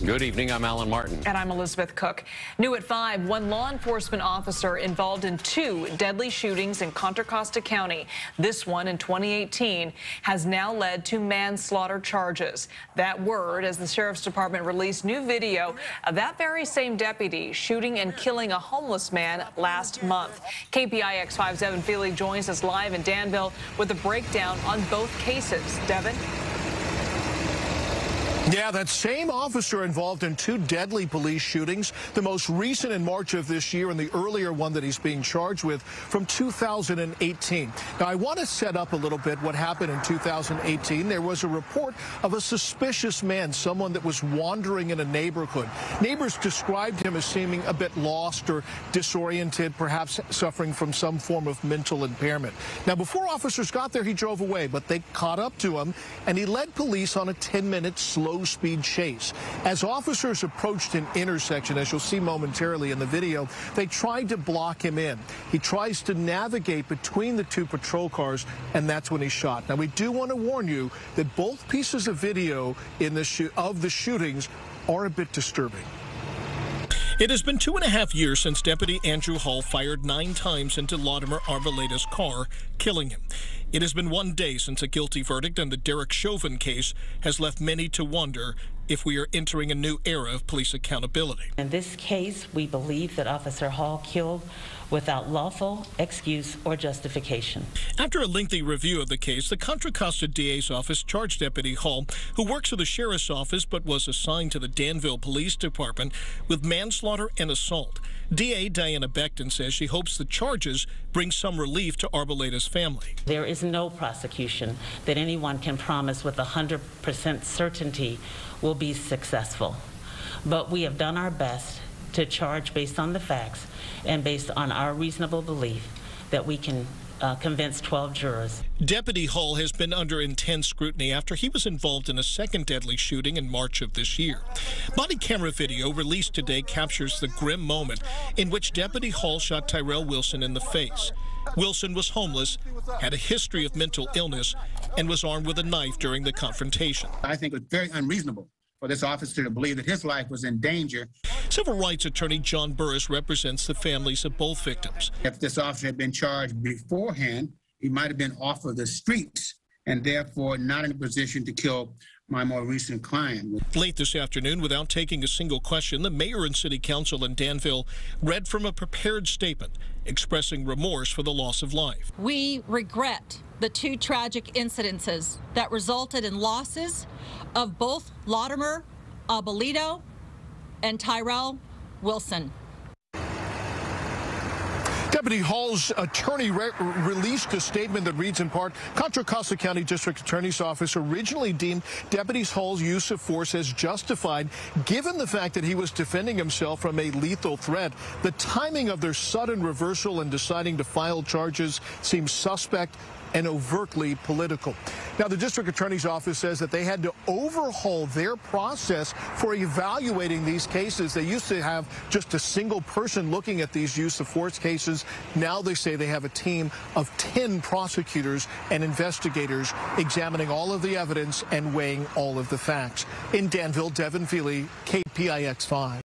Good evening, I'm Alan Martin. And I'm Elizabeth Cook. New at 5, one law enforcement officer involved in 2 deadly shootings in Contra, Costa County. This one in 2018 has now led to manslaughter charges. That word as the Sheriff's Department released new video of that very same deputy shooting and killing a homeless man last month. KPIX 5's Devin Feely joins us live in Danville with a breakdown on both cases. Devin? Yeah, that same officer involved in 2 deadly police shootings, the most recent in March of this year and the earlier one that he's being charged with from 2018. Now, I want to set up a little bit what happened in 2018. There was a report of a suspicious man, someone that was wandering in a neighborhood. Neighbors described him as seeming a bit lost or disoriented, perhaps suffering from some form of mental impairment. Now, before officers got there, he drove away, but they caught up to him, and he led police on a 10-minute slow-speed chase. As officers approached an intersection, as you'll see momentarily in the video, they tried to block him in. He tries to navigate between the 2 patrol cars, and that's when he's shot. Now, we do want to warn you that both pieces of video in the shootings are a bit disturbing. It has been 2.5 years since Deputy Andrew Hall fired 9 times into Latimer Arboleta's car, killing him. It has been 1 day since a guilty verdict in the Derek Chauvin case has left many to wonder if we are entering a new era of police accountability. In this case, we believe that Officer Hall killed without lawful excuse or justification. After a lengthy review of the case, the Contra Costa DA's office charged Deputy Hall, who works for the Sheriff's Office but was assigned to the Danville Police Department, with manslaughter and assault. DA Diana Becton says she hopes the charges bring some relief to Arboleta's family. There is no prosecution that anyone can promise with 100% certainty will be successful. But we have done our best to charge based on the facts and based on our reasonable belief that we can convince 12 jurors. Deputy Hall has been under intense scrutiny after he was involved in a second deadly shooting in March of this year. Body camera video released today captures the grim moment in which Deputy Hall shot Tyrell Wilson in the face. Wilson was homeless, had a history of mental illness, and was armed with a knife during the confrontation. I think it was very unreasonable for this officer to believe that his life was in danger. Civil rights attorney John Burris represents the families of both victims. If this officer had been charged beforehand, he might have been off of the streets and therefore not in a position to kill my more recent client. Late this afternoon, without taking a single question, the mayor and city council in Danville read from a prepared statement expressing remorse for the loss of life. We regret the 2 tragic incidences that resulted in losses of both Latimer Arboleta and Tyrell Wilson. Deputy Hall's attorney released a statement that reads in part, Contra Costa County District Attorney's Office originally deemed Deputy Hall's use of force as justified given the fact that he was defending himself from a lethal threat. The timing of their sudden reversal and deciding to file charges seems suspect and overtly political. Now, the district attorney's office says that they had to overhaul their process for evaluating these cases. They used to have just a single person looking at these use of force cases. Now they say they have a team of 10 prosecutors and investigators examining all of the evidence and weighing all of the facts. In Danville, Devin Feely, KPIX 5.